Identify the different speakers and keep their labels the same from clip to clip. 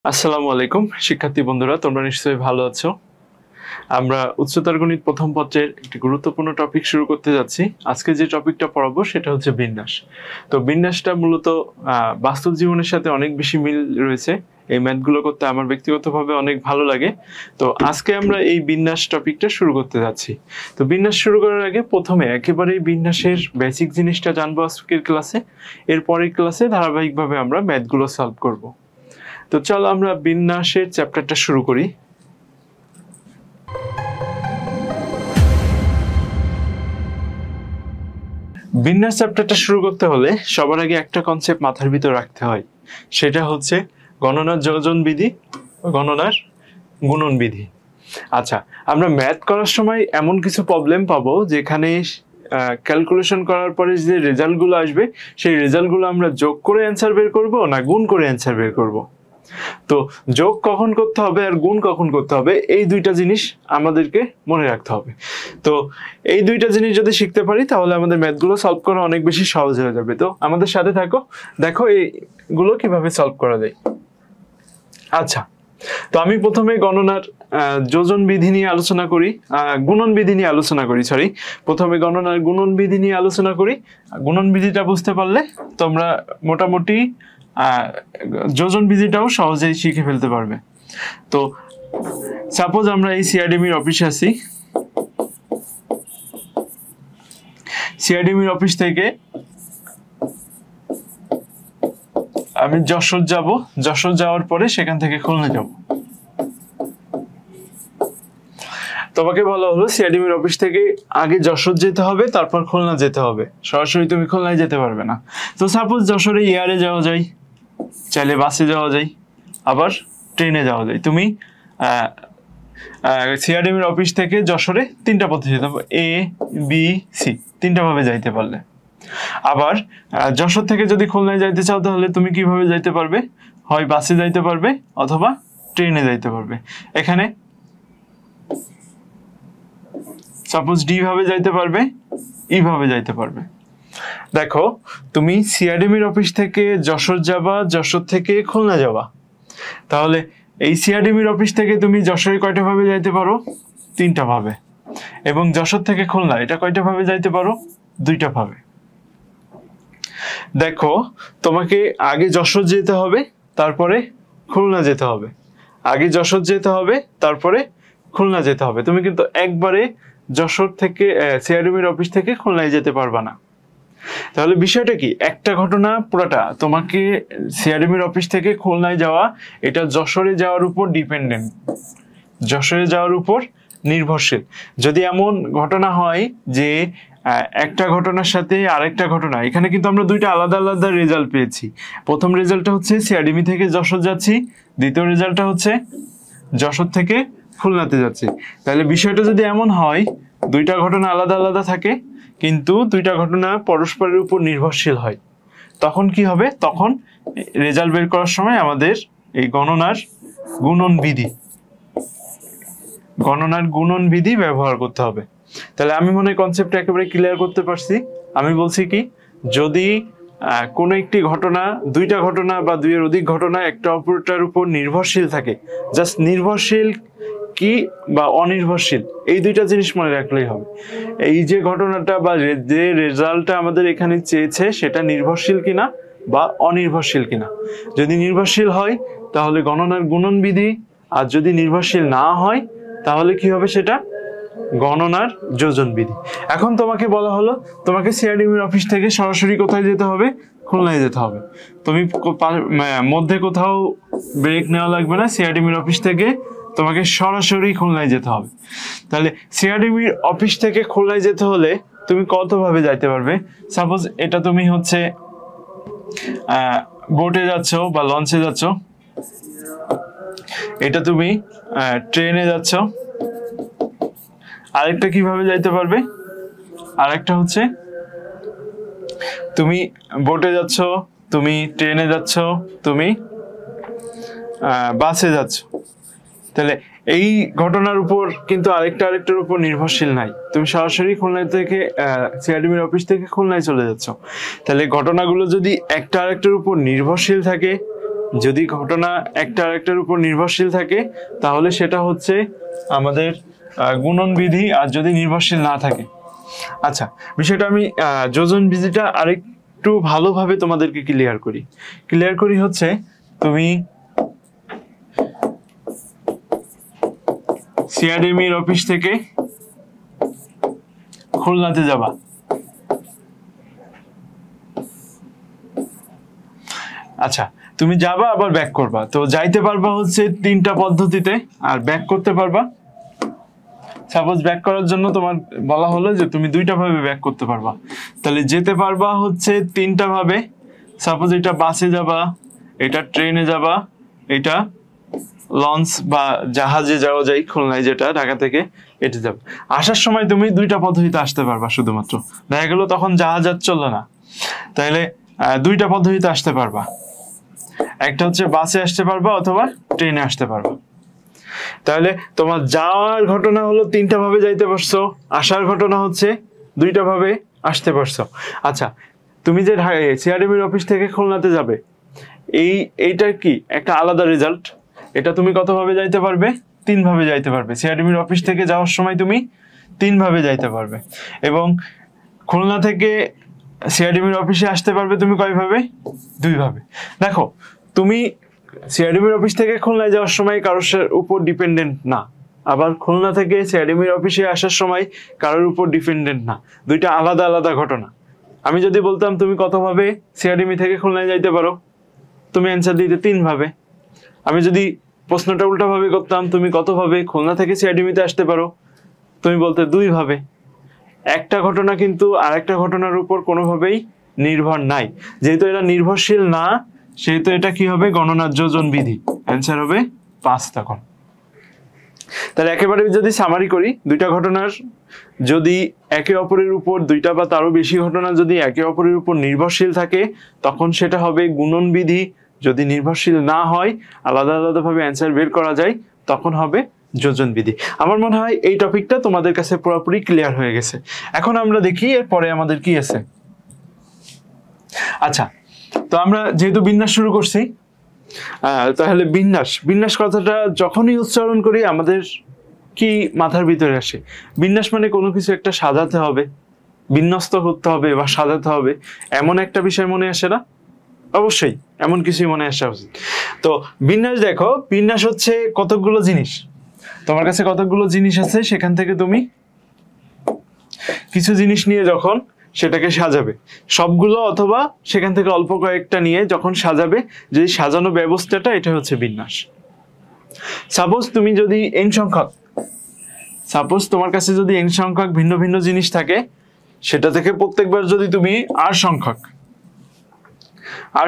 Speaker 1: আসসালামু আলাইকুম শিক্ষার্থী বন্ধুরা, তোমরা নিশ্চয়ই ভালো আছো। আমরা উচ্চতর গণিত প্রথম পত্রের একটি গুরুত্বপূর্ণ টপিক শুরু করতে যাচ্ছি। আজকে যে টপিকটা পড়াবো সেটা হচ্ছে বিন্যাস। তো বিন্যাসটা মূলত বাস্তব জীবনের সাথে অনেক বেশি মিল রয়েছে। এই ম্যাথগুলো করতে আমার ব্যক্তিগতভাবে অনেক ভালো লাগে। তো আজকে আমরা এই বিন্যাস টপিকটা শুরু করতে যাচ্ছি। তো বিন্যাস শুরু করার আগে প্রথমে একেবারে বিন্যাসের বেসিক জিনিসটা জানবো আজকের ক্লাসে। এর পরের ক্লাসে ধারাবাহিকভাবে আমরা ম্যাথগুলো সলভ করব। তো চলো আমরা বিন্যাসের চ্যাপ্টারটা শুরু করি। বিন্যাস চ্যাপ্টারটা শুরু করতে হলে সবার আগে একটা কনসেপ্ট মাথার ভিতর রাখতে হয়, সেটা হচ্ছে গণনার যোজন বিধি, গণনার গুণন বিধি। আচ্ছা, আমরা ম্যাথ করার সময় এমন কিছু প্রবলেম পাবো যেখানে ক্যালকুলেশন করার পরে যে রেজাল্টগুলো আসবে সেই রেজাল্টগুলো আমরা যোগ করে অ্যান্সার বের করব না গুণ করে অ্যান্সার বের করব। তো যোগ কখন করতে হবে আর গুণ কখন করতে হবে, এই দুইটা জিনিস আমাদেরকে মনে রাখতে হবে। তো এই দুইটা জিনিস যদি শিখতে পারি তাহলে আমাদের ম্যাথগুলো সলভ করা অনেক বেশি সহজ হয়ে যাবে। তো আমাদের সাথে থাকো, দেখো এইগুলো কিভাবে সলভ করা যায়। আচ্ছা, তো আমি প্রথমে গণনার যোজন বিধি নিয়ে আলোচনা করি, গুণন বিধি নিয়ে আলোচনা করি, প্রথমে গণনার গুণন বিধি নিয়ে আলোচনা করি। গুণন বিধিটা বুঝতে পারলে তোমরা মোটামুটি যোজন বিধিটাও সহজেই শিখে ফেলতে পারবে। তো সাপোজ আমরা এই সিআরডিবির অফিসে আছি। সিআরডিবির অফিস থেকে আমি যশোর যাব, যশোর যাওয়ার পরে সেখান থেকে খুলনা যাব। তোমাকে বলা হলো সিআরডিবির অফিস থেকে আগে যশোর যেতে হবে, তারপর খুলনা যেতে হবে। সরাসরি তুমি খুলনায় যেতে পারবে না। তো সাপোজ যশোরে এয়ারে যাওয়া যায়, চাইলে বাসে যাওয়া যায়, আবার ট্রেনে যাওয়া যায়। তুমি সিআরডিবির অফিস থেকে যশোরে তিনটা পথে যেতে হবে, এ বি সি, তিনটা ভাবে যাইতে পারলে। আবার যশোর থেকে যদি খুলনায় যাইতে চাও তাহলে তুমি কিভাবে যাইতে পারবে? হয় বাসে যাইতে পারবে অথবা ট্রেনে যাইতে পারবে। এখানে সাপোজ ডি ভাবে যাইতে পারবে, ই ভাবে যাইতে পারবে। দেখো, তুমি সিআরডিবির অফিস থেকে যশোর যাবা, যশোর থেকে খুলনা যাবা, তাহলে এই সিআরডিবির অফিস থেকে তুমি যশোরে কয়টা ভাবে যাইতে পারো? তিনটা ভাবে। এবং যশোর থেকে খুলনা এটা কয়টা ভাবে যাইতে পারো? দুইটা ভাবে। দেখো, তোমাকে আগে যশোর যেতে হবে, তারপরে খুলনা যেতে হবে। আগে যশোর যেতে হবে, তারপরে খুলনা যেতে হবে। তুমি কিন্তু একবারে যশোর থেকে সিআরডিবির অফিস থেকে খুলনায় যেতে পারবা না। তাহলে বিষয়টা কি? একটা ঘটনা পুরাটা তোমাকে সিআরডিবির অফিস থেকে খুলনায় যাওয়া, এটা যশোরে যাওয়ার উপর ডিপেন্ডেন্ট, যশোরে যাওয়ার উপর নির্ভরশীল। যদি এমন ঘটনা হয় যে একটা ঘটনার সাথে আরেকটা ঘটনা, এখানে কিন্তু আমরা দুইটা আলাদা আলাদা রেজাল্ট পেয়েছি। প্রথম রেজাল্টটা হচ্ছে সিআরডিবি থেকে যশোর যাচ্ছি, দ্বিতীয় রেজাল্টটা হচ্ছে যশোর থেকে খুলনাতে যাচ্ছি। তাহলে বিষয়টা যদি এমন হয় দুইটা ঘটনা আলাদা আলাদা থাকে কিন্তু দুইটা ঘটনা পরস্পরের উপর নির্ভরশীল হয়, তখন কি হবে? তখন রেজাল্ট বের করার সময় আমাদের এই গণনার গুণন বিধি ব্যবহার করতে হবে। তাহলে আমি মনে হয় কনসেপ্টটা একেবারে ক্লিয়ার করতে পারছি। আমি বলছি কি, যদি কোনো একটি ঘটনা, দুইটা ঘটনা বা দুইয়ের অধিক ঘটনা একটা অপরটার উপর নির্ভরশীল থাকে, জাস্ট নির্ভরশীল কি বা অনির্ভরশীল, এই দুইটা জিনিস মনে রাখলেই হবে। এই যে ঘটনাটা বা যে রেজাল্টটা আমাদের এখানে চেয়েছে সেটা নির্ভরশীল কিনা বা অনির্ভরশীল কিনা। যদি নির্ভরশীল হয় তাহলে গণনার গুণন বিধি, আর যদি নির্ভরশীল না হয় তাহলে কি হবে? সেটা গণনার যোজন বিধি। এখন তোমাকে বলা হলো তোমাকে সিআরডিবির অফিস থেকে সরাসরি কোথায় যেতে হবে? খুলনায় যেতে হবে। তুমি মধ্যে কোথাও ব্রেক নেওয়া লাগবে না, সিআরডিবির অফিস থেকে তোমাকে সরাসরি খুলনায় যেতে হবে। তাহলে সিআরডিবির অফিস থেকে খুলনায় যেতে হলে তুমি কত ভাবে যাইতে পারবে? সাপোজ এটা তুমি হচ্ছে বোটে যাচ্ছ বা লঞ্চে যাচ্ছ, এটা তুমি ট্রেনে যাচ্ছ। আরেকটা কিভাবে যাইতে পারবে? আরেকটা হচ্ছে তুমি বোটে যাচ্ছ, তুমি ট্রেনে যাচ্ছ, তুমি বাসে যাচ্ছ। তাহলে এই ঘটনার উপর কিন্তু আরেকটার উপর নির্ভরশীল নাই। তুমি সরাসরি খুলনা থেকে সিআরডিবির অফিস থেকে খুলনায় চলে যাচ্ছ। তাহলে ঘটনাগুলো যদি একটা আরেকটার উপর নির্ভরশীল থাকে যদি ঘটনা একটা আরেকটার উপর নির্ভরশীল থাকে তাহলে সেটা হচ্ছে আমাদের গুণন বিধি, আর যদি নির্ভরশীল না থাকে। আচ্ছা, বিষয়টা আমি যোজন বিধিটা আরেকটু ভালোভাবে তোমাদেরকে ক্লিয়ার করি হচ্ছে, তুমি সিআরএমইর অফিস থেকে খুলনাতে যাবা, আচ্ছা তুমি যাবা আবার ব্যাক করবা, তো যাইতে পারবা হচ্ছে 3টা পদ্ধতিতে, আর ব্যাক করতে পারবা, সাপোজ ব্যাক করার জন্য তোমার বলা হলো যে তুমি 2টা ভাবে ব্যাক করতে পারবা, তাহলে যেতে পারবা হচ্ছে 3টা ভাবে। সাপোজ এটা বাসে যাবা, এটা ট্রেনে যাবা, এটা লঞ্চ বা জাহাজে যাওয়া যায় খুলনায়, যেটা ঢাকা থেকে এটা যাবে। আসার সময় তুমি 2টা পদ্ধতিতে আসতে পারবা শুধুমাত্র, দেখা গেল তখন জাহাজ আর চললো না, তাহলে 2টা পদ্ধতিতে আসতে পারবা, একটা হচ্ছে বাসে আসতে পারবা অথবা ট্রেনে আসতে পারবা। তাহলে তোমার যাওয়ার ঘটনা হলো 3টা ভাবে যাইতে পারছো, আসার ঘটনা হচ্ছে 2টা ভাবে আসতে পারছো। আচ্ছা, তুমি যে সিআরএমইর অফিস থেকে খুলনাতে যাবে, এইটা কি একটা আলাদা রেজাল্ট, এটা তুমি কত ভাবে যাইতে পারবে? 3 ভাবে যাইতে পারবে। সিআরএমইর অফিস থেকে যাওয়ার সময় তুমি 3 ভাবে যাইতে পারবে, এবং খুলনা থেকে সিআরএমইর অফিসে আসতে পারবে তুমি কয় ভাবে? 2 ভাবে। দেখো, তুমি সিআরএমইর অফিস থেকে খুলনায় যাওয়ার সময় কারোর উপর ডিপেন্ডেন্ট না, আবার খুলনা থেকে সিআরএমইর অফিসে আসার সময় কারোর উপর ডিপেন্ডেন্ট না, 2টা আলাদা আলাদা ঘটনা। আমি যদি বলতাম তুমি কত ভাবে সিআরএমই থেকে খুলনায় যাইতে পারো, তুমি অ্যান্সার দিতে 3 ভাবে। আমি যদি প্রশ্নটা উল্টা ভাবে করতাম, তুমি কত ভাবে খুলনা থেকে সিআরএমইতে আসতে পারো, তুমি বলতে 2 ভাবে। একটা ঘটনা কিন্তু আরেকটা ঘটনার উপর কোনোভাবেই নির্ভর নাই, যেহেতু এটা নির্ভরশীল না, সেহেতু এটা কি হবে? গণনার যোজন বিধি। অ্যান্সার হবে 5 তখন। তাহলে একেবারে যদি সামারি করি, 2টা ঘটনার যদি একে অপরের উপর, 2টা বা তারও বেশি ঘটনা যদি একে অপরের উপর নির্ভরশীল থাকে, তখন সেটা হবে গুণন বিধি। যদি নির্ভরশীল না হয়, আলাদা আলাদাভাবে অ্যান্সার বের করা যায়, তখন হবে যোজন বিধি। আমার মনে হয় এই টপিকটা তোমাদের কাছে পুরোপুরি ক্লিয়ার হয়ে গেছে। এখন আমরা দেখি এরপরে আমাদের কি আছে। আচ্ছা, তো আমরা যেহেতু বিন্যাস শুরু করছি, তাহলে বিন্যাস কথাটা যখনই উচ্চারণ করি আমাদের কি মাথার ভিতরে আসে? বিন্যাস মানে কোনো কিছু একটা সাজাতে হবে, বিন্যস্ত করতে হবে বা সাজাতে হবে, এমন একটা বিষয় মনে আসে না? অবশ্যই এমন কিছুই মনে আসা উচিত। তো বিন্যাস, দেখো বিন্যাস হচ্ছে কতগুলো জিনিস, তোমার কাছে কতগুলো জিনিস আছে, সেখান থেকে তুমি কিছু জিনিস নিয়ে যখন সেটাকে সাজাবে, সবগুলো অথবা সেখান থেকে অল্প কয়েকটা নিয়ে যখন সাজাবে, যদি সাজানো ব্যবস্থাটা, এটা হচ্ছে বিন্যাস। সাপোজ তুমি যদি তোমার কাছে যদি n সংখ্যক ভিন্ন ভিন্ন জিনিস থাকে, সেটা থেকে প্রত্যেকবার যদি তুমি r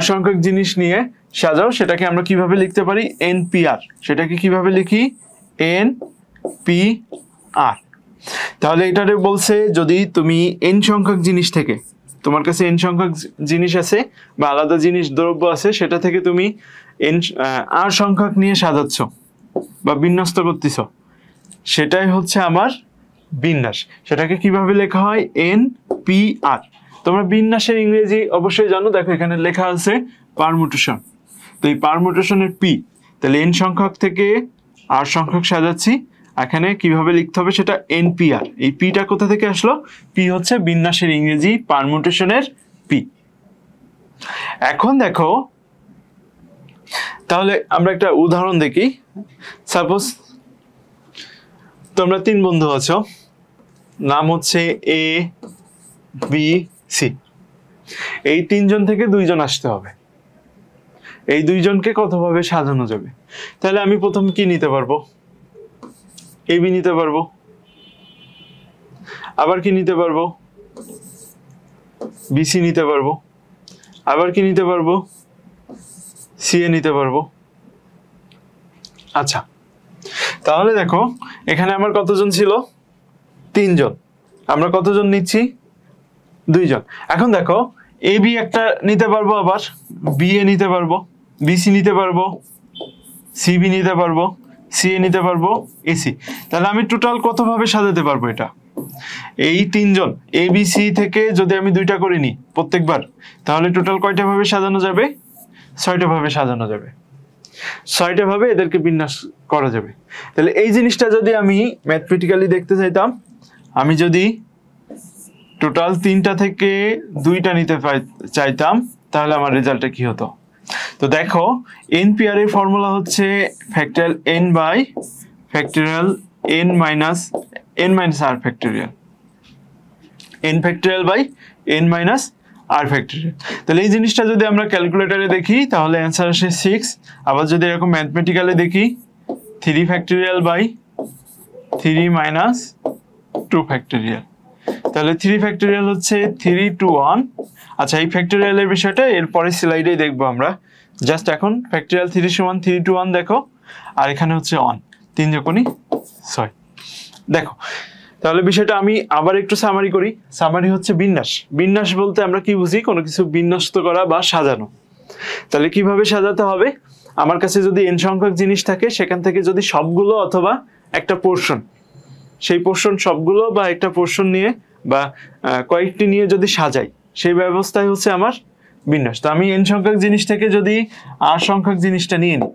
Speaker 1: সংখ্যক জিনিস নিয়ে সাজাও, সেটাকে আমরা কিভাবে লিখতে পারি? npr। সেটাকে কিভাবে লিখি? npr। তাহলে এটারে বলছে, যদি তুমি n সংখ্যক জিনিস থেকে, তোমার কাছে n সংখ্যক জিনিস আছে বা আলাদা জিনিস দ্রব্য আছে, সেটা থেকে তুমি r সংখ্যক নিয়ে সাজাচ্ছ বা বিন্যস্ত করতেছ, সেটাই হচ্ছে আমার বিন্যাস। সেটাকে কিভাবে লেখা হয়? npr। তোমরা বিন্যাসের ইংরেজি অবশ্যই জানো, দেখো এখানে লেখা আছে পারমুটেশন। তো এই পারমুটেশনের p, তাহলে n সংখ্যক থেকে r সংখ্যক সাজাচ্ছি, এখানে কিভাবে লিখতে হবে সেটা npr। এই পিটা কোথা থেকে আসলো? পি হচ্ছে বিন্যাসের ইংরেজি, পারমুটেশনের পি। এখন দেখো, তাহলে আমরা একটা উদাহরণ দেখি। সাপোজ তোমরা 3 বন্ধু আছো, নাম হচ্ছে এ, বি, সি। এই 3 জন থেকে 2 জন আসতে হবে। এই 2 জনকে কতভাবে সাজানো যাবে? তাহলে আমি প্রথম কি নিতে পারবো? এবি নিতে পারবো, আবার কি নিতে পারবো? বিসি নিতে পারবো, আবার কি নিতে পারবো? সিএ নিতে পারবো। আচ্ছা, তাহলে দেখো এখানে আমার কতজন ছিল? 3 জন। আমরা কতজন নিচ্ছি? 2 জন। এখন দেখো, এ বি একটা নিতে পারবো, আবার বিএ নিতে পারবো, বিসি নিতে পারবো, সিবি নিতে পারবো, সিএ নিতে পারবো, এসি। তাহলে আমি টোটাল কতভাবে সাজাতে পারবো এটা? এই 3 জন এ বি সি থেকে যদি আমি 2টা করে নিই প্রত্যেকবার, তাহলে টোটাল কয়টা ভাবে সাজানো যাবে? 6টা ভাবে সাজানো যাবে। 6টা ভাবে এদেরকে বিন্যাস করা যাবে। তাহলে এই জিনিসটা যদি আমি ম্যাথমেটিক্যালি দেখতে চাইতাম, আমি যদি টোটাল 3টা থেকে 2টা নিতে চাইতাম, তাহলে আমার রেজাল্টটা কি হতো? তো দেখো, NPR এর ফর্মুলা হচ্ছে factorial n by factorial n minus r factorial, n factorial by n minus r factorial. তাহলে এই জিনিসটা যদি আমরা ক্যালকুলেটরে দেখি তাহলে অ্যান্সার আসে 6। আবার যদি এরকম ম্যাথমেটিক্যালি দেখি 3 ফ্যাক্টরিয়াল বাই 3 মাইনাস 2 ফ্যাক্টরিয়াল। তাহলে 3 ফ্যাক্টরিয়াল হচ্ছে 3 to 1। আচ্ছা, এই ফ্যাক্টরিয়ালের বিষয়টা এর পরের স্লাইডেই দেখবো আমরা। জাস্ট এখন ফ্যাক্টরিয়াল 3 সমান 3 to 1 দেখো, আর এখানে হচ্ছে 1, 3 যখনই 6। দেখো, তাহলে বিষয়টা আমি আবার একটু সামারি করি। সামারি হচ্ছে বিন্যাস। বিন্যাস বলতে আমরা কি বুঝি? কোনো কিছু বিন্যস্ত করা বা সাজানো। তাহলে কিভাবে সাজাতে হবে? আমার কাছে যদি n সংখ্যক জিনিস থাকে, সেখান থেকে যদি সবগুলো অথবা একটা পোর্শন, সেই পোর্শন সবগুলো বা একটা পোর্শন নিয়ে বা কয়েকটি নিয়ে যদি সাজাই, সেই ব্যবস্থায় হচ্ছে আমার বিন্যাস। তো আমি n সংখ্যক জিনিস থেকে যদি r সংখ্যক জিনিসটা নিয়ে নিই,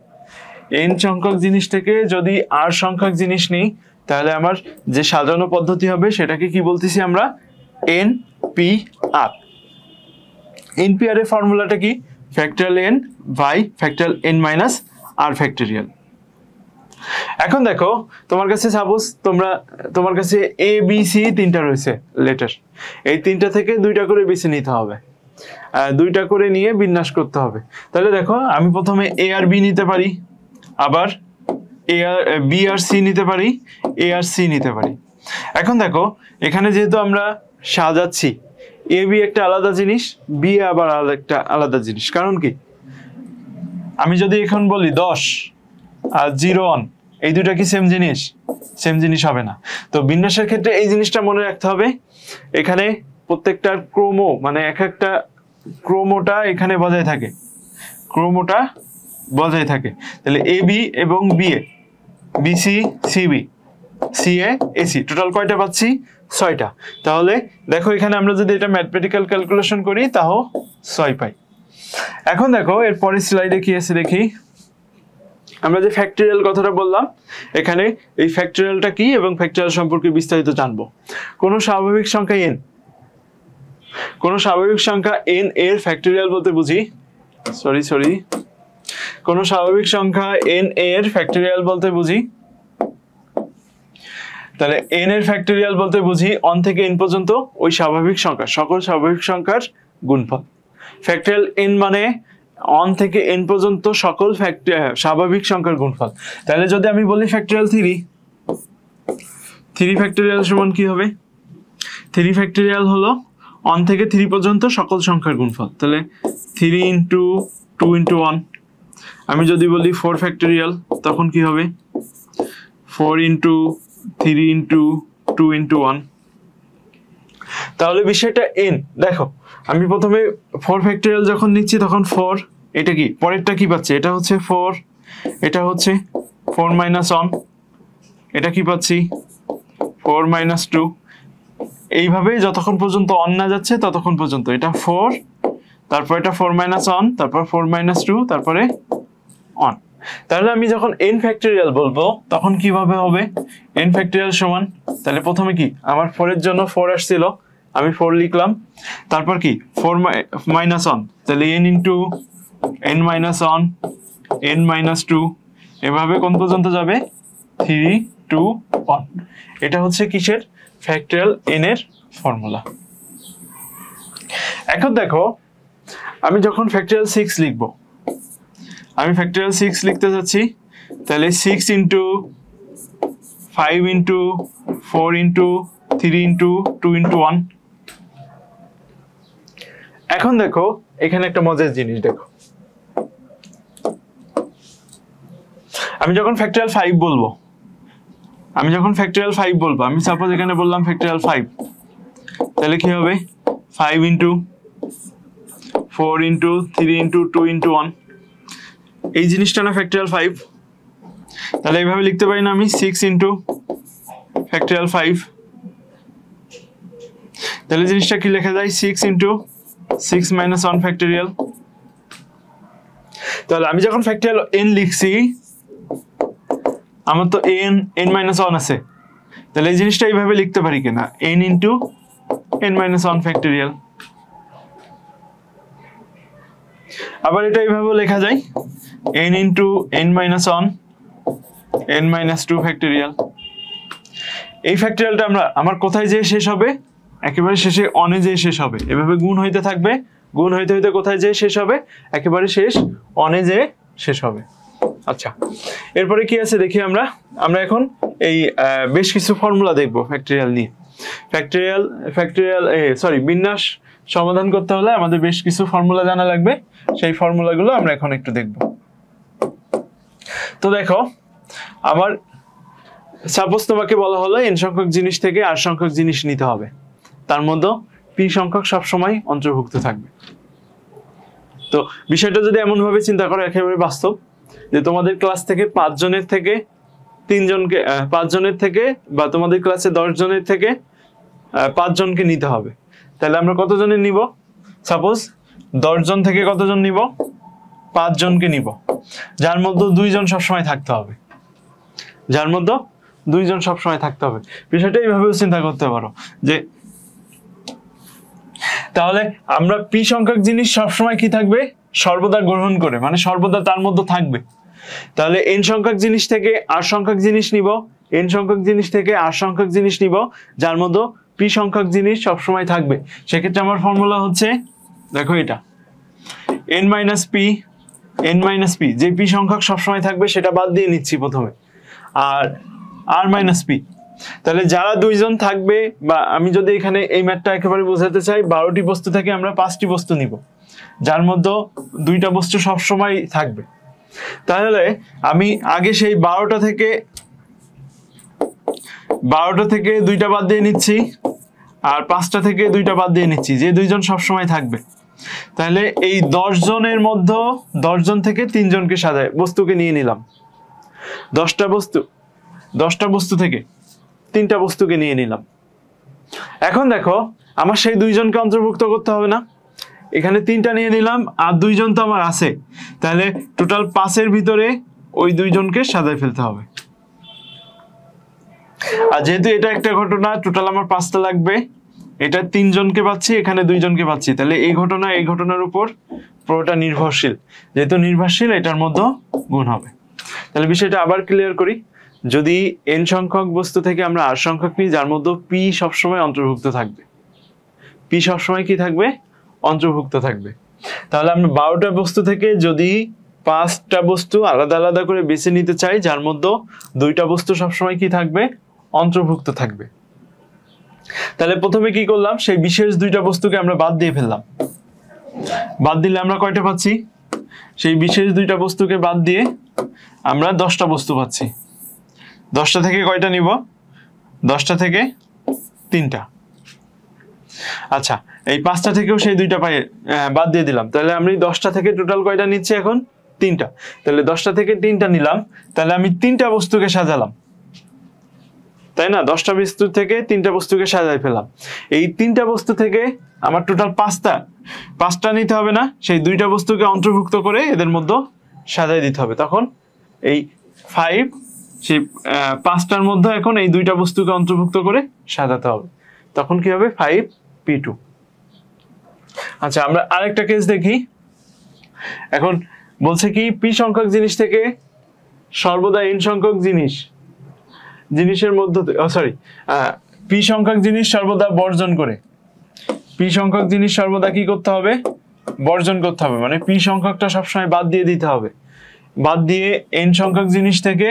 Speaker 1: n সংখ্যক জিনিস থেকে যদি r সংখ্যক জিনিস নিই, তাহলে আমার যে সাজানো পদ্ধতি হবে সেটাকে কি বলতেছি আমরা? NPR। NPR এর ফর্মুলাটা কি? Factorial n by factorial n minus r factorial. এখন দেখো, তোমার কাছে সাপোজ তোমার কাছে A B C 3টা রয়েছে লেটার, এই 3টা থেকে 2টা করে বেছে নিতে হবে, 2টা করে নিয়ে বিন্যাস করতে হবে। তাহলে দেখো, আমি প্রথমে A আর B নিতে পারি, আবার B আর C নিতে পারি, A আর C নিতে পারি। এখন দেখো, এখানে যেহেতু আমরা সাজাচ্ছি, A B একটা আলাদা জিনিস, B আবার একটা আলাদা জিনিস। কারণ কি? আমি যদি এখন বলি 10 আর 0 1, এই দুইটা কি সেম জিনিস? সেম জিনিস হবে না। তো বিন্যাসের ক্ষেত্রে এই জিনিসটা মনে রাখতে হবে, এখানে প্রত্যেকটার ক্রোমো, মানে এক একটা ক্রোমোটা এখানে বজায় থাকে, ক্রোমোটা বজায় থাকে। তাহলে AB এবং BA, BC CB, CA AC, total কয়টা পাচ্ছি? 6টা। তাহলে দেখো, এখানে আমরা যদি এটা ম্যাথমেটিক্যাল ক্যালকুলেশন করি তাও 6 পাই। এখন দেখো, এর পরের স্লাইডে কি আছে দেখি। আমরা যে ফ্যাক্টরিয়াল কথাটা বললাম, এখানে এই ফ্যাক্টরিয়ালটা কি এবং ফ্যাক্টরিয়াল সম্পর্কে বিস্তারিত জানবো। কোন স্বাভাবিক সংখ্যা n, কোন স্বাভাবিক সংখ্যা n এর ফ্যাক্টরিয়াল বলতে বুঝি, কোন স্বাভাবিক সংখ্যা n এর ফ্যাক্টরিয়াল বলতে বুঝি, তাহলে n এর ফ্যাক্টরিয়াল বলতে বুঝি 1 থেকে n পর্যন্ত ওই স্বাভাবিক সংখ্যা, সকল স্বাভাবিক সংখ্যার গুণফল। ফ্যাক্টরিয়াল n মানে 1 থেকে n পর্যন্ত সকল স্বাভাবিক সংখ্যার গুণফল। তাহলে যদি আমি বলি ফ্যাক্টরিয়াল 3 ফ্যাক্টরিয়াল সমান কি হবে? 3 ফ্যাক্টরিয়াল হলো 1 থেকে 3 পর্যন্ত সকল সংখ্যার গুণফল। তাহলে 3 ইন্টু 2 ইন্টু 1। আমি যদি বলি 4 ফ্যাক্টরিয়াল, তখন কি হবে? 4 ইন্টু 3 ইন্টু 2 ইন্টু 1। তাহলে বিষয়টা n। দেখো, আমি প্রথমে 4 ফ্যাক্টরিয়াল যখন নিচ্ছি তখন 4, এটা কি পরেরটা কি পাচ্ছি? এটা হচ্ছে 4, এটা হচ্ছে 4 মাইনাস 1, এটা কি পাচ্ছি? 4 মাইনাস 2। এইভাবে যতক্ষণ পর্যন্ত 1 না যাচ্ছে ততক্ষণ পর্যন্ত এটা 4, তারপর এটা 4 মাইনাস 1, তারপর 4 মাইনাস 2, তারপরে 1। তাহলে আমি যখন n ফ্যাক্টরিয়াল বলবো তখন কিভাবে হবে? n ফ্যাক্টরিয়াল সমান, তাহলে প্রথমে কি আমার 4 এর জন্য 4 আসছিল, আমি 4 লিখলাম, তারপর কি 4 মাইনাস 1, তাহলে n into n minus 1, n minus 2, এভাবে কোন পর্যন্ত যাবে? 3 2 1। এটা হচ্ছে কিসের? ফ্যাক্টরিয়াল n এর ফর্মুলা। এখন দেখো, আমি যখন ফ্যাক্টরিয়াল 6 লিখবো, আমি ফ্যাক্টরিয়াল 6 লিখতে যাচ্ছি, তাহলে 6 into 5 into 4 into 3 into 2 into 1। এখন দেখো, এখানে একটা মজার জিনিস দেখো, আমি যখন ফ্যাক্টরিয়াল 5 বলবো, আমি সাপোজ এখানে বললাম ফ্যাক্টরিয়াল 5, তাহলে কি হবে? 5 ইন্টু 4 ইন্টু 3 ইন্টু 2 ইন্টু 1। এই জিনিসটা না ফ্যাক্টরিয়াল 5, তাহলে এইভাবে লিখতে পারি না আমি 6 ইন্টু ফ্যাক্টরিয়াল 5। তাহলে জিনিসটা কি লেখা যায়? 6 ইন্টু 6 মাইনাস 1 ফ্যাক্টরিয়াল। তাহলে আমি যখন ফ্যাক্টরিয়াল n লিখছি, আমার তো n-1 আছে, তাহলে এই জিনিসটা এইভাবে লিখতে পারি কিনা, n ইন্টু n-1 ফ্যাক্টরিয়াল। আবার এটা এইভাবে লেখা যায়, n into n-1 n-2 factorial. এই ফ্যাক্টরিয়ালটা আমার কোথায় যেয়ে শেষ হবে, একেবারে শেষে অনে যেয়ে শেষ হবে, এভাবে গুণ হইতে থাকবে, গুণ হইতে হইতে কোথায় যেয়ে শেষ হবে, একেবারে শেষ অনে যেয়ে শেষ হবে। আচ্ছা, এরপরে কি আছে দেখি আমরা এখন এই বেশ কিছু ফর্মুলা দেখবো ফ্যাক্টরিয়াল নিয়ে। বিন্যাস সমাধান করতে হলে আমাদের বেশ কিছু ফর্মুলা জানা লাগবে, সেই ফর্মুলাগুলো আমরা এখন একটু দেখব। তো দেখো, আমার সাপোজ তোমাকে বলা হলো n সংখ্যক জিনিস থেকে r সংখ্যক জিনিস নিতে হবে, তার মধ্যে p সংখ্যক সবসময় অন্তর্ভুক্ত থাকবে। তো বিষয়টা যদি এমন ভাবে চিন্তা করো, একেবারে বাস্তব, যে তোমাদের ক্লাস থেকে 5 জনের থেকে 3 জনকে 5 জনের থেকে বা তোমাদের ক্লাসে 10 জনের থেকে 5 জনকে নিতে হবে, তাহলে আমরা কতজনের নিব? সাপোজ 10 জন থেকে কতজন নিব? 5 জনকে নিব, যার মধ্যে 2 জন সবসময় থাকতে হবে, যার মধ্যে 2 জন সবসময় থাকতে হবে। বিষয়টা এইভাবেও চিন্তা করতে পারো যে তাহলে আমরা p সংখ্যক জিনিস সবসময় কি থাকবে? সর্বদা গ্রহণ করে, মানে সর্বদা তার মধ্যে থাকবে। তাহলে n সংখ্যক জিনিস থেকে r সংখ্যক জিনিস নিব, n সংখ্যক জিনিস থেকে r সংখ্যক জিনিস নিব, যার মধ্যে p সংখ্যক জিনিস সবসময় থাকবে। সেক্ষেত্রে আমার ফর্মুলা হচ্ছে, দেখো এটা n-p, যে p সংখ্যক সবসময় থাকবে সেটা বাদ দিয়ে নিচ্ছি প্রথমে, আর r-p। তাহলে যারা 2 জন থাকবে, বা আমি যদি এখানে এই ম্যাথটা একেবারে বোঝাতে চাই, 12টি বস্তু থেকে আমরা 5টি বস্তু নিব, যার মধ্যে 2টা বস্তু সবসময় থাকবে। তাহলে আমি আগে সেই 12টা থেকে 2টা বাদ দিয়ে নিচ্ছি, আর 5টা থেকে 2টা বাদ দিয়ে নিচ্ছি, যে 2 জন সবসময় থাকবে। তাহলে এই 10 জনের মধ্যে 10 জন থেকে 3 জনকে সাজায় বস্তুকে নিয়ে নিলাম, 10টা বস্তু থেকে 3টা বস্তুকে নিয়ে নিলাম। এখন দেখো, আমার সেই 2 জনকে অন্তর্ভুক্ত করতে হবে না, এখানে 3টা নিয়ে নিলাম, আর 2 জন তো আমার আছে, তাহলে টোটাল 5-এর ভিতরে ওই 2 জনকে সাজায় ফেলতে হবে। আর যেহেতু এটা একটা ঘটনা, টোটাল আমার 5টা লাগবে, এটা 3 জনকে পাচ্ছি, এখানে 2 জনকে পাচ্ছি, তাহলে এই ঘটনার উপর পুরোটা নির্ভরশীল, যেহেতু নির্ভরশীল এটার মধ্যে গুণ হবে। তাহলে বিষয়টা আবার ক্লিয়ার করি, যদি n সংখ্যক বস্তু থেকে আমরা r সংখ্যক নিই, যার মধ্যে p সবসময় অন্তর্ভুক্ত থাকবে, p সবসময় কি থাকবে? অন্তর্ভুক্ত থাকবে। তাহলে আমরা 12টা বস্তু থেকে যদি 5টা বস্তু আলাদা আলাদা করে বেছে নিতে চাই, যার মধ্যে 2টা বস্তু সবসময় কি থাকবে? অন্তর্ভুক্ত থাকবে। তাহলে প্রথমে কি করলাম, সেই বিশেষ 2টা বস্তুকে আমরা বাদ দিয়ে ফেললাম। বাদ দিলে আমরা কয়টা পাচ্ছি? সেই বিশেষ 2টা বস্তুকে বাদ দিয়ে আমরা 10টা বস্তু পাচ্ছি। 10টা থেকে কয়টা নিব? 10টা থেকে 3টা। আচ্ছা, এই 5টা থেকেও সেই 2টা বাদ দিয়ে দিলাম, তাহলে আমি 10টা থেকে টোটাল কয়টা নিচ্ছি এখন? 3টা। তাহলে 10টা থেকে 3টা নিলাম, তাহলে আমি 3টা বস্তুকে সাজালাম, তাই না? 10টা বস্তু থেকে 3টা বস্তুকে সাজাই ফেলাম। এই 3টা বস্তু থেকে আমার টোটাল 5টা নিতে হবে না, সেই 2টা বস্তুকে অন্তর্ভুক্ত করে এদের মধ্যে সাজাই দিতে হবে। তখন এই 5, সেই 5টার মধ্যে এখন এই 2টা বস্তুকে অন্তর্ভুক্ত করে সাজাতে হবে, তখন কি হবে? 5p2। আচ্ছা, আমরা আরেকটা কেস দেখি। এখন বলছে কি, p সংখ্যক জিনিস থেকে সর্বদা n সংখ্যক জিনিসের মধ্যে p সংখ্যক জিনিস সর্বদা বর্জন করে, p সংখ্যক জিনিস সর্বদা কি করতে হবে? বর্জন করতে হবে, মানে p সংখ্যকটা সবসময় বাদ দিয়ে দিতে হবে, বাদ দিয়ে n সংখ্যক জিনিস থেকে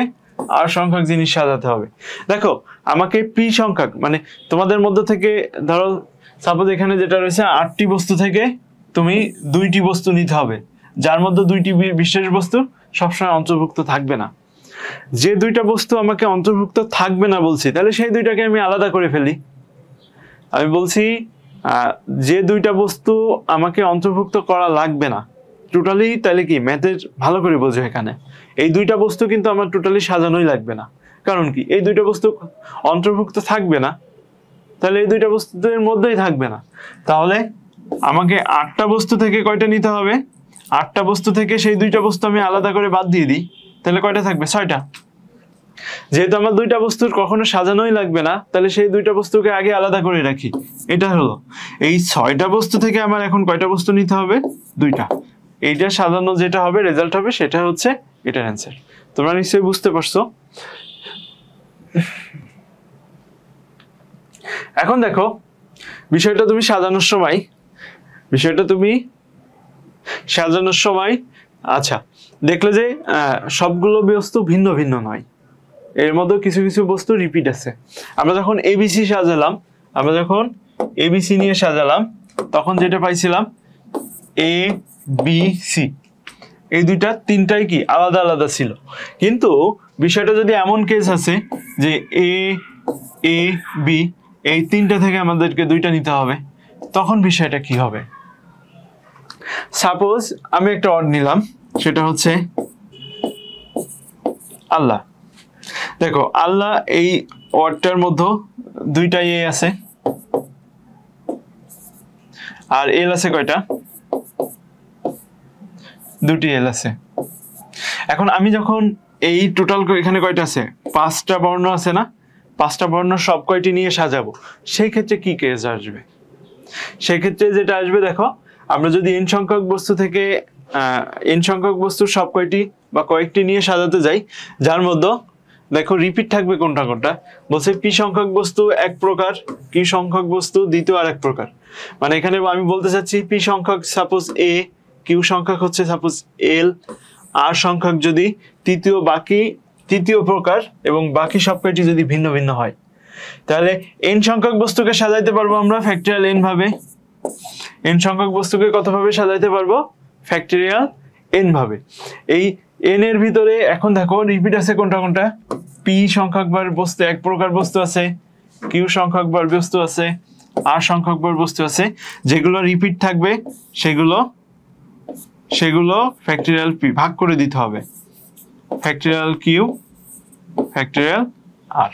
Speaker 1: r সংখ্যক জিনিস সাজাতে হবে। দেখো, আমাকে p সংখ্যক, মানে তোমাদের মধ্যে থেকে ধরো সাপোজ এখানে যেটা রয়েছে 8টি বস্তু থেকে তুমি 2টি বস্তু নিতে হবে, যার মধ্যে 2টি বিশেষ বস্তু সবসময় অন্তর্ভুক্ত থাকবে না। যে 2টা বস্তু আমাকে অন্তর্ভুক্ত থাকবে না বলছি, তাহলে সেই 2টাকে আমি আলাদা করে ফেলি। আমি বলছি যে 2টা বস্তু আমাকে অন্তর্ভুক্ত করা লাগবে না টোটালি, তাহলে কি ম্যাথের ভালো করে বোঝো, এখানে এই 2টা বস্তু কিন্তু আমার টোটালি সাজানোই লাগবে না। কারণ কি, এই 2টা বস্তু অন্তর্ভুক্ত থাকবে না, তাহলে এই 2টা বস্তুদের মধ্যেই থাকবে না। তাহলে আমাকে 8টা বস্তু থেকে কয়টা নিতে হবে? 8টা বস্তু থেকে সেই 2টা বস্তু আমি আলাদা করে বাদ দিয়ে দিই, তাহলে কয়টা থাকবে? 6টা। যেহেতু আমার 2টা বস্তুর কখনো সাজানোই লাগবে না, তাহলে সেই 2টা বস্তুকে আগে আলাদা করে রাখি। এটা হলো এই 6টা বস্তু থেকে আমার এখন কয়টা বস্তু নিতে হবে? 2টা। এইটা সাজানো যেটা হবে, রেজাল্ট হবে, সেটা হচ্ছে এটার অ্যান্সার। তোমরা নিশ্চয়ই বুঝতে পারছো। এখন দেখো বিষয়টা তুমি সাজানোর সময় আচ্ছা দেখলে যে সবগুলো বস্তু ভিন্ন ভিন্ন নয়, এর মধ্যে কিছু কিছু বস্তু রিপিট আছে। আমরা যখন এবিসি নিয়ে সাজালাম তখন যেটা পাইছিলাম এ বি সি, এই 3টাই কি আলাদা আলাদা ছিল। কিন্তু বিষয়টা যদি এমন কেস আছে যে এ বি এই 3টা থেকে আমাদেরকে 2টা নিতে হবে, তখন বিষয়টা কি হবে? সাপোজ আমি একটা অড নিলাম, সেটা হচ্ছে আল্লাহ। দেখো আল্লাহ এই ওয়ার্ডটার মধ্যে 2টা এ আছে, আর এল আছে কয়টা? 2টি এল আছে। এখন আমি যখন এই টোটাল এখানে কয়টা আছে? 5টা বর্ণ আছে না? 5টা বর্ণ সব কয়টি নিয়ে সাজাবো, সেই ক্ষেত্রে কি কেস আসবে? সেই ক্ষেত্রে যেটা আসবে, দেখো আমরা যদি n সংখ্যক বস্তু থেকে n সংখ্যক বস্তুর সব কয়টি বা কয়েকটি নিয়ে সাজাতে যাই, যার মধ্যে দেখো রিপিট থাকবে কোনটা কোনটা। বলছে পি সংখ্যক বস্তু এক প্রকার, কিউ সংখ্যক বস্তু দ্বিতীয় আরেক প্রকার। মানে এখানে আমি বলতে চাচ্ছি পি সংখ্যক সাপোজ এ, কিউ সংখ্যক হচ্ছে সাপোজ এল, আর সংখ্যক যদি তৃতীয় প্রকার এবং বাকি সব কয়টি যদি ভিন্ন ভিন্ন হয়, তাহলে n সংখ্যক বস্তুকে সাজাইতে পারবো আমরা ফ্যাক্টরিয়াল n ভাবে। n সংখ্যক বস্তুকে কত ভাবে সাজাইতে পারবো? ফ্যাক্টরিয়াল n ভাবে। এই n এর ভিতরে এখন দেখো রিপিট আছে কোনটা কোনটা? p সংখ্যক বার বস্তু এক প্রকার বস্তু আছে, q সংখ্যক বার বস্তু আছে, r সংখ্যক বার বস্তু আছে। যেগুলো রিপিট থাকবে সেগুলো ফ্যাক্টরিয়াল p ভাগ করে দিতে হবে, ফ্যাক্টরিয়াল q ফ্যাক্টরিয়াল r।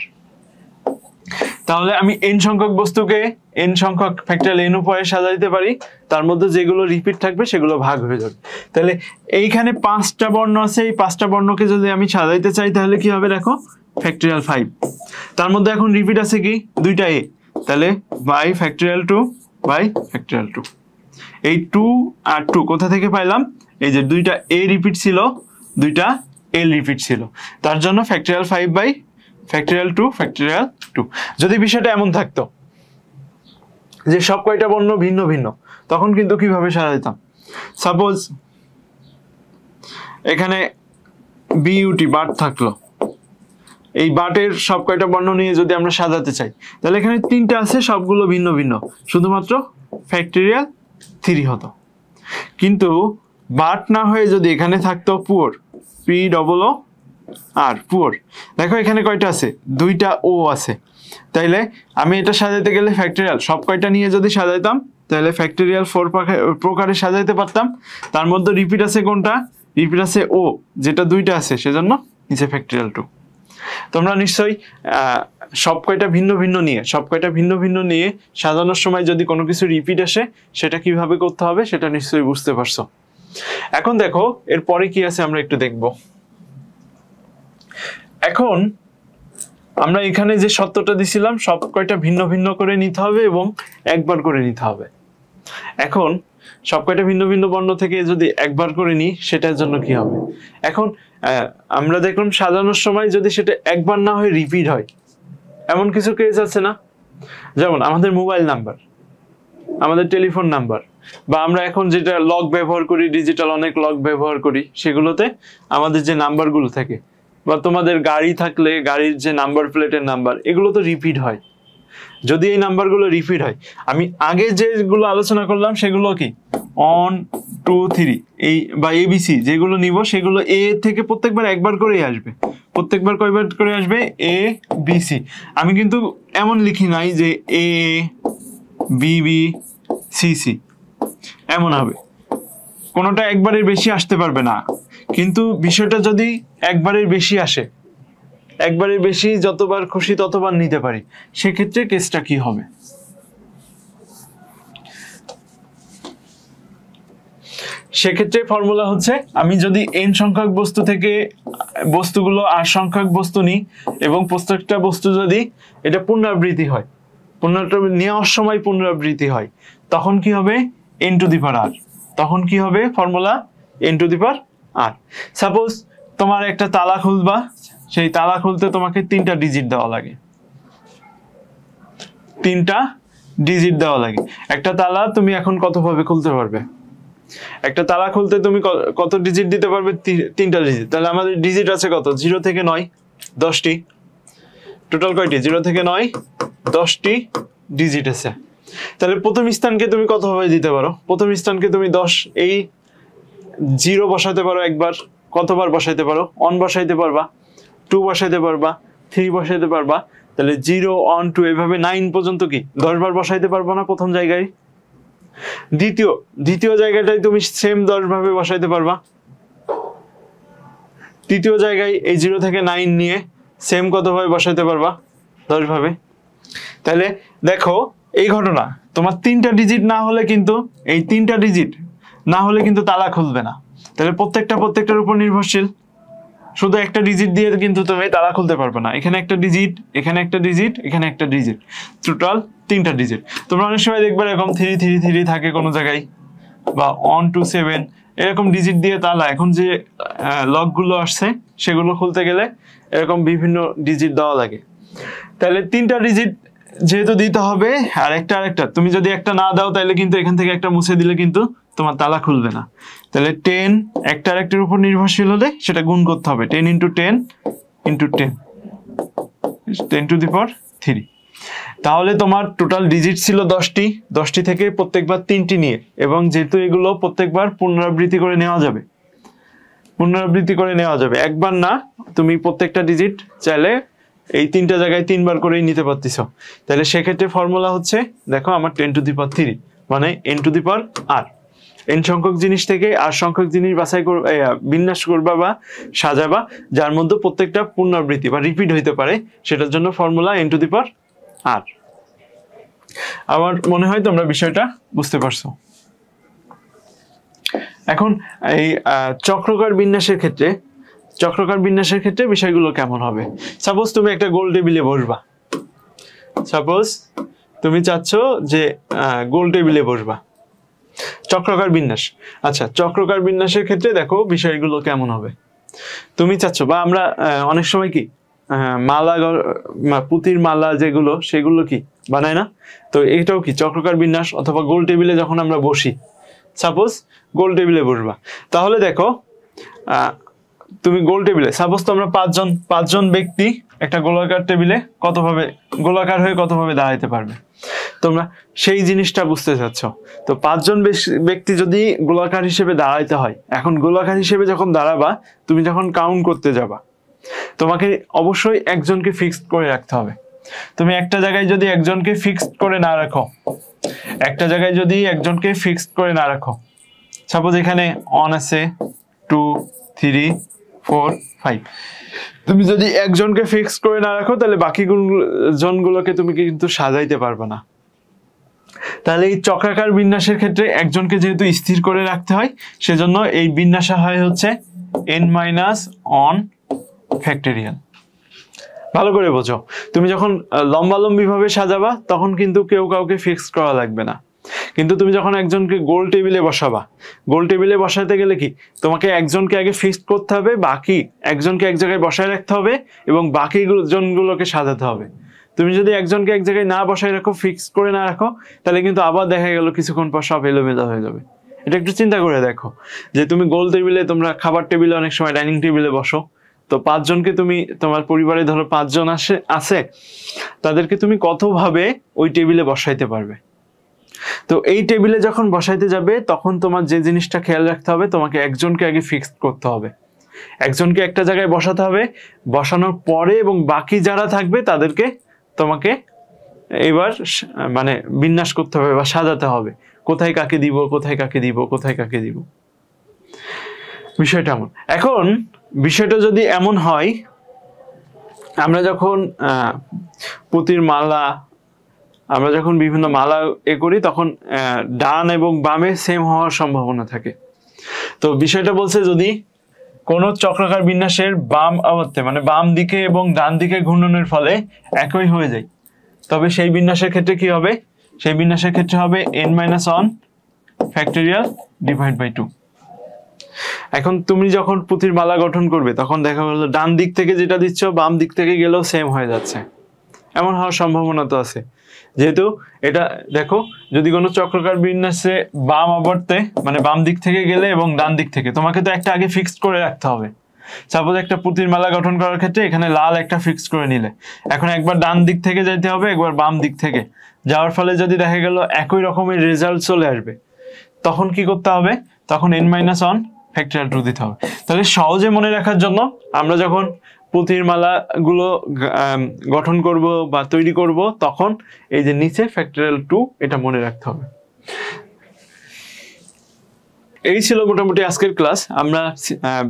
Speaker 1: তাহলে আমি n সংখ্যক বস্তুকে n সংখ্যক ফ্যাক্টরিয়াল n উপায়ে সাজাইতে পারি, তার মধ্যে যেগুলো রিপিট থাকবে সেগুলো ভাগ হয়ে যাবে। তাহলে এইখানে 5টা বর্ণ আছে, এই 5টা বর্ণকে যদি আমি সাজাইতে চাই তাহলে কি হবে? দেখো ফ্যাক্টরিয়াল 5, তার মধ্যে এখন রিপিট আছে কি? 2টা এ, তাহলে বাই ফ্যাক্টরিয়াল 2 বাই ফ্যাক্টরিয়াল 2। এই 2 আর 2 কোথা থেকে পাইলাম? এই যে 2টা এ রিপিট ছিল, 2টা এল রিপিট ছিল, তার জন্য ফ্যাক্টরিয়াল 5 বাই ফ্যাক্টরিয়াল 2 ফ্যাক্টরিয়াল 2। যদি বিষয়টা এমন থাকতো যে সব কয়টা বর্ণ ভিন্ন ভিন্ন, তখন কিন্তু কিভাবে সাজাইতাম? সাপোজ এখানে বিউটি বাট থাকলো, এই বাটের সব কয়টা বর্ণ নিয়ে যদি আমরা সাজাতে চাই, তাহলে এখানে 3টা আছে, সবগুলো ভিন্ন ভিন্ন, শুধুমাত্র ফ্যাক্টরিয়াল 3 হতো। কিন্তু বাট না হয়ে যদি এখানে থাকতো পুয়ার, পি ডবল ও আর পুয়ার, দেখো এখানে কয়টা আছে? 2টা ও আছে। তাইলে আমি এটা সাজাইতে গেলে ফ্যাক্টরিয়াল সব কয়টা নিয়ে যদি সাজাইতাম, তাহলে ফ্যাক্টরিয়াল 4 প্রকারে সাজাইতে পারতাম। তার মধ্যে রিপিট আছে কোনটা? রিপিট আছে ও, যেটা 2টা আছে, সেজন্য নিচে ফ্যাক্টরিয়াল 2। তোমরা নিশ্চয়ই সব কয়টা ভিন্ন ভিন্ন নিয়ে সাজানোর সময় যদি কোনো কিছু রিপিট আসে, সেটা কিভাবে করতে হবে সেটা নিশ্চয়ই বুঝতে পারছো। এখন দেখো এরপরে কি আছে আমরা একটু দেখব। এখন আমরা এখানে যে সত্যটা দিছিলাম সব কয়টা ভিন্ন ভিন্ন করে নিতে হবে এবং একবার করে নিতে হবে। এখন সব কয়টা ভিন্ন ভিন্ন বর্ণ থেকে যদি একবার করে নিই, সেটার জন্য কি হবে? এখন আমরা দেখলাম সাজানোর সময় যদি সেটা একবার না হয় রিপিট হয়, এমন কিছু কেস আছে না? যেমন আমাদের মোবাইল নাম্বার, আমাদের টেলিফোন নাম্বার, বা আমরা এখন যেটা লক ব্যবহার করি, ডিজিটাল অনেক লক ব্যবহার করি, সেগুলোতে আমাদের যে নাম্বারগুলো থাকে, বা তোমাদের গাড়ি থাকলে গাড়ির যে নাম্বার প্লেটের নাম্বার, এগুলো তো রিপিট হয়। যদি এই নাম্বারগুলো রিপিট হয়, আমি আগে যেগুলো আলোচনা করলাম সেগুলো কি 1 2 3 এই বা এবিসি যেগুলো নিব, সেগুলো এ থেকে প্রত্যেকবার একবার করেই আসবে। প্রত্যেকবার কয়বার করে আসবে? A B C. আমি কিন্তু এমন লিখি নাই যে A B B C C, এমন হবে। কোনোটা একবারের বেশি আসতে পারবে না, কিন্তু বিষয়টা যদি একবারের বেশি আসে, একবারের বেশি যতবার খুশি ততবার নিতে পারি, সেক্ষেত্রে কেসটা কি হবে? সেক্ষেত্রে ফর্মুলা হচ্ছে, আমি যদি n সংখ্যক বস্তু থেকে বস্তুগুলো r সংখ্যক বস্তু নিই এবং প্রত্যেকটা বস্তু যদি এটা পুনরাবৃত্তি হয়, নেওয়ার সময় পুনরাবৃত্তি হয়, তখন কি হবে n to the power r, তখন কি হবে formula n to the power r। Suppose তোমার একটা তালা খুলবা, সেই তালা খুলতে তোমাকে 3টা ডিজিট দেওয়া লাগে, 3টা ডিজিট দেওয়া লাগে। একটা তালা তুমি এখন কত ভাবে খুলতে পারবে? একটা তালা খুলতে তুমি কত ডিজিট দিতে পারবে? 3টা ডিজিট। তাহলে আমাদের ডিজিট আছে কত? 0 থেকে 9, 10টি। টোটাল কয়টি? 0 থেকে 9, 10টি ডিজিট আছে। তাহলে প্রথম স্থানকে তুমি কত ভাবে দিতে পারো? প্রথম স্থানকে তুমি 10, এই 0 বসাতে পারো একবার, কতবার বসাইতে পারো? 1 বসাইতে পারবা, 2 বসাইতে পারবা, 3 বসাইতে পারবা। তাহলে 0, 1, 2 এভাবে 9 পর্যন্ত কি 10 বার বসাইতে পারবো না প্রথম জায়গায়? দ্বিতীয় জায়গাটাই তুমি সেম 10 ভাবে বসাইতে পারবা। তৃতীয় জায়গায় এই 0 থেকে 9 নিয়ে সেম কত ভাবে বসাইতে পারবা? 10 ভাবে। তাহলে দেখো এই ঘটনা, তোমার 3টা ডিজিট না হলে কিন্তু, এই 3টা ডিজিট না হলে কিন্তু তালা খুলবে না। তাহলে প্রত্যেকটার উপর নির্ভরশীল। শুধু একটা ডিজিট দিয়ে কিন্তু তুমি তালা খুলতে পারবে না। এখানে একটা ডিজিট, এখানে একটা ডিজিট, এখানে একটা ডিজিট, টোটাল 3টা ডিজিট। তোমরা অনেক সময় দেখবে এরকম 3 3 3 থাকে কোনো জায়গায়, বা 1 2 7 এরকম ডিজিট দিয়ে তালা। এখন যে লকগুলো আসছে সেগুলো খুলতে গেলে এরকম বিভিন্ন ডিজিট দেওয়া লাগে। তাহলে 3টা ডিজিট যেহেতু দিতে হবে, আর আরেকটা তুমি যদি একটা না দাও তাহলে কিন্তু এখান থেকে একটা মুছে দিলে কিন্তু তোমার তালা খুলবে না। তাহলে 10 একটা আরেকটার উপর নির্ভরশীল হলে সেটা গুণ করতে হবে, 10 × 10 × 10, 10 টু দি পাওয়ার 3। তাহলে তোমার টোটাল ডিজিট ছিল 10টি থেকে প্রত্যেকবার 3টি নিয়ে, এবং যেহেতু এগুলো প্রত্যেকবার পুনরাবৃত্তি করে নেওয়া যাবে, একবার না, তুমি প্রত্যেকটা ডিজিট চাইলে এই 3টা জায়গায় 3 বার করেই নিতে পারতেছ। তাহলে সেক্ষেত্রে ফর্মুলা হচ্ছে, দেখো আমার 10 টু দি পাওয়ার 3 মানে n to the power r। n সংখ্যক জিনিস থেকে r সংখ্যক জিনিস বাছাই করবা, বিন্যাস করবা বা সাজাবা, যার মধ্যে প্রত্যেকটা পুনরাবৃত্তি বা রিপিট হইতে পারে, সেটার জন্য formula n to the power r। আমার মনে হয় তোমরা বিষয়টা বুঝতে পারছো। এখন এই চক্রাকার বিন্যাসের ক্ষেত্রে বিষয়গুলো কেমন হবে? সাপোজ তুমি একটা গোল টেবিলে বসবা, সাপোজ তুমি চাচ্ছ যে গোল টেবিলে বসবা, চক্রাকার বিন্যাস। আচ্ছা, চক্রাকার বিন্যাসের ক্ষেত্রে দেখো বিষয়গুলো কেমন হবে। তুমি চাচ্ছ, বা আমরা অনেক সময় কি মালা, পুঁতির মালা যেগুলো, সেগুলো কি বানায় না? তো এটাও কি চক্রাকার বিন্যাস। অথবা গোল টেবিলে যখন আমরা বসি, সাপোজ গোল টেবিলে বসবা, তাহলে দেখো তুমি গোল টেবিলে, সাপোজ তোমরা 5জন ব্যক্তি একটা গোলাকার টেবিলে গোলাকার হয়ে কতভাবে দাঁড়াইতে পারবে, তোমরা সেই জিনিসটা বুঝতে চাচ্ছ। তো 5জন ব্যক্তি যদি গোলাকার হিসেবে দাঁড়াইতে হয়, এখন গোলাকার হিসেবে যখন দাঁড়াবা, তুমি যখন কাউন্ট করতে যাবা, তোমাকে অবশ্যই একজনকে ফিক্সড করে রাখতে হবে। তুমি একটা জায়গায় যদি একজনকে ফিক্সড করে না রাখো, সাপোজ এখানে 1 আছে, 2 3 4 5, তুমি যদি একজনকে ফিক্সড করে না রাখো, তাহলে বাকি জনগুলোকে তুমি কিন্তু সাজাইতে পারবে না। তাহলে এই চক্রাকার বিন্যাসের ক্ষেত্রে একজনকে যেহেতু স্থির করে রাখতে হয়, সেজন্য এই বিন্যাস হয় হচ্ছে n-1 ফ্যাক্টরিয়াল। ভালো করে বোঝো, তুমি যখন লম্বালম্বি ভাবে সাজাবা তখন কিন্তু কেউ কাউকে ফিক্সড করা লাগবে না। কিন্তু তুমি যখন একজনকে গোল টেবিলে বসাবা, গোল টেবিলে বসাতে গেলে কি তোমাকে একজনকে আগে ফিক্সড করতে হবে, বাকি একজনকে এক জায়গায় বসায় রাখতে হবে, এবং বাকি জনগুলোকে সাজাতে হবে। তুমি যদি একজনকে এক জায়গায় না বসায় রাখো, ফিক্সড করে না রাখো, তাহলে কিন্তু আবার দেখা গেল কিছুক্ষণ পর সব এলোমেলো হয়ে যাবে। এটা একটু চিন্তা করে দেখো, যে তুমি গোল টেবিলে, তোমরা খাবার টেবিলে অনেক সময় ডাইনিং টেবিলে বসো, তো 5জনকে তুমি, তোমার পরিবারে ধরো 5জন আছে, তাদেরকে তুমি কতভাবে ওই টেবিলে বসাইতে পারবে। তো এই টেবিলে যখন বসাইতে যাবে, তখন তোমার যে জিনিসটা খেয়াল রাখতে হবে, তোমাকে একজনকে আগে ফিক্সড করতে হবে, একজনকে একটা জায়গায় বসাতে হবে, বসানোর পরে এবং বাকি যারা থাকবে তাদেরকে তোমাকে এবার মানে বিন্যাস করতে হবে বা সাজাতে হবে, কোথায় কাকে দিব, বিষয়টা এমন। এখন বিষয়টা যদি এমন হয়, আমরা যখন পুঁতির মালা, আমরা যখন বিভিন্ন মালা করি, তখন ডান এবং বামে সেম হওয়ার সম্ভাবনা থাকে। তো বিষয়টা বলছে যদি কোন চক্রাকার বিন্যাসের বাম আবর্তে মানে বাম দিকে এবং ডান দিকে ঘূর্ণনের ফলে একই হয়ে যায়, তবে সেই বিন্যাসের ক্ষেত্রে কি হবে? সেই বিন্যাসের ক্ষেত্রে হবে n-1 ফ্যাক্টরিয়াল ডিভাইড বাই 2। এখন তুমি যখন পুঁথির মালা গঠন করবে তখন দেখা গেল ডান দিক থেকে যেটা দিচ্ছ বাম দিক থেকে গেলেও সেম হয়ে যাচ্ছে, এমন হওয়ার সম্ভাবনা তো আছে। যেহেতু এটা দেখো, যদি কোনো চক্রাকার বিন্যাসে বাম আবর্তে মানে বাম দিক থেকে গেলে এবং ডান দিক থেকে, তোমাকে তো একটা আগে ফিক্সড করে রাখতে হবে। সাপোজ একটা পুঁতির মালা গঠন করার ক্ষেত্রে এখানে লাল একটা ফিক্সড করে নিলে, এখন একবার ডান দিক থেকে যাইতে হবে, একবার বাম দিক থেকে যাওয়ার ফলে যদি দেখা গেল একই রকমের রেজাল্ট চলে আসবে, তখন কি করতে হবে? তখন n-1 ফ্যাক্টরিয়াল 2 দিতে হবে। তাহলে সহজে মনে রাখার জন্য আমরা যখন পুঁতির মালাগুলো গঠন করব বা তৈরি করব তখন এই যে নিচে ফ্যাক্টরিয়াল 2 এটা মনে রাখতে হবে। এই ছিল মোটামুটি আজকের ক্লাস। আমরা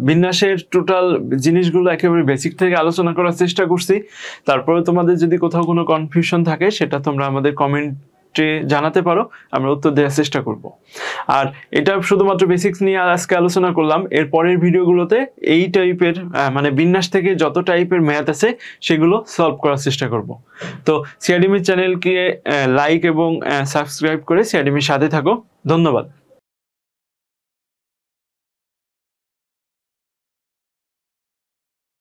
Speaker 1: বিন্যাসের টোটাল জিনিসগুলো একেবারে বেসিক থেকে আলোচনা করার চেষ্টা করছি। তারপরে তোমাদের যদি কোথাও কোনো কনফিউশন থাকে সেটা তোমরা আমাদের কমেন্টে জানাতে পারো, আমরা উত্তর দেওয়ার চেষ্টা করব। আর এটা শুধুমাত্র বেসিক্স নিয়ে আজকে আলোচনা করলাম। এর পরের ভিডিওগুলোতে এই টাইপের মানে বিন্যাস থেকে যত টাইপের ম্যাথ আছে সেগুলো সলভ করার চেষ্টা করব। তো সিআরডিএম চ্যানেলকে লাইক এবং সাবস্ক্রাইব করে সিআরডিএম এর সাথে থাকো। ধন্যবাদ।